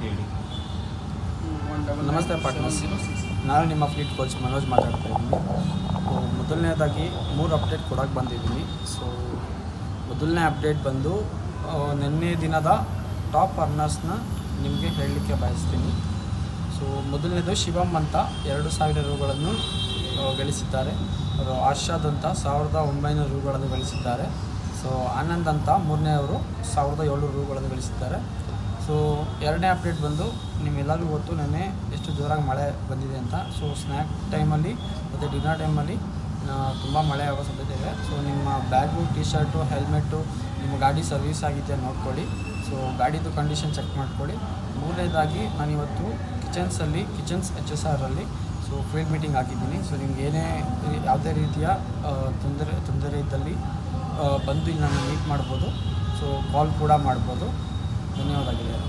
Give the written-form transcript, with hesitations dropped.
ಹೇಳಿ. ನಮಸ್ತೆ ಪಾರ್ಟ್ನರ್ಸ್, ನಾನು ನಿಮ್ಮ ಫ್ಲೀಟ್ ಕೋಚ್ ಮನೋಜ್ ಮಾತಾಡ್ತಾ ಇದ್ದೀನಿ. ಮೊದಲನೇದಾಗಿ 3 ಅಪ್ಡೇಟ್ ಕೊಡೋಕ್ಕೆ ಬಂದಿದ್ದೀನಿ. ಸೊ ಮೊದಲನೇ ಅಪ್ಡೇಟ್ ಬಂದು ನಿನ್ನೆ ದಿನದ ಟಾಪ್ ಅರ್ನರ್ಸ್ನ ನಿಮಗೆ ಹೇಳಲಿಕ್ಕೆ ಬಯಸ್ತೀನಿ. ಸೊ ಮೊದಲನೇದು ಶಿವಮ್ ಅಂತ 2,000 ರೂಗಳನ್ನು ಗಳಿಸಿದ್ದಾರೆ. ಅವರು ಅರ್ಷಾದ್ ಅಂತ 1,900 ರೂಗಳನ್ನು ಗಳಿಸಿದ್ದಾರೆ. ಸೊ ಆನಂದ್ ಅಂತ ಮೂರನೇಯವರು 1,700 ರೂಗಳನ್ನು ಗಳಿಸಿದ್ದಾರೆ. ಸೊ ಎರಡನೇ ಅಪ್ಡೇಟ್ ಬಂದು ನಿಮ್ಮೆಲ್ಲರಿಗೂ ಗೊತ್ತು ನೆನ್ನೆ ಎಷ್ಟು ಜೋರಾಗಿ ಮಳೆ ಬಂದಿದೆ ಅಂತ. ಸೊ ಸ್ನ್ಯಾಕ್ ಟೈಮಲ್ಲಿ ಮತ್ತು ಡಿನ್ನರ್ ಟೈಮಲ್ಲಿ ತುಂಬ ಮಳೆ ಆಗೋ ಸಾಧ್ಯತೆ ಇದೆ. ಸೊ ನಿಮ್ಮ ಬ್ಯಾಗು, ಟಿ ಶರ್ಟು, ಹೆಲ್ಮೆಟ್ಟು, ನಿಮ್ಮ ಗಾಡಿ ಸರ್ವಿಸ್ ಆಗಿದೆಯಾ ನೋಡ್ಕೊಳ್ಳಿ. ಸೊ ಗಾಡಿದು ಕಂಡೀಷನ್ ಚೆಕ್ ಮಾಡ್ಕೊಳ್ಳಿ. ಮೂರನೇದಾಗಿ ನಾನಿವತ್ತು ಕಿಚನ್ಸ್ HSRಲ್ಲಿ ಸೊ ಫೀಲ್ಡ್ ಮೀಟಿಂಗ್ ಹಾಕಿದ್ದೀನಿ. ಸೊ ನಿಮ್ಗೆ ಯಾವುದೇ ರೀತಿಯ ತೊಂದರೆ ಇದ್ದಲ್ಲಿ ಬಂದು ಇಲ್ಲಿ ನಾನು ಮೀಟ್ ಮಾಡ್ಬೋದು. ಸೊ ಕಾಲ್ ಕೂಡ ಮಾಡ್ಬೋದು. ಧನ್ಯವಾದಗಳು.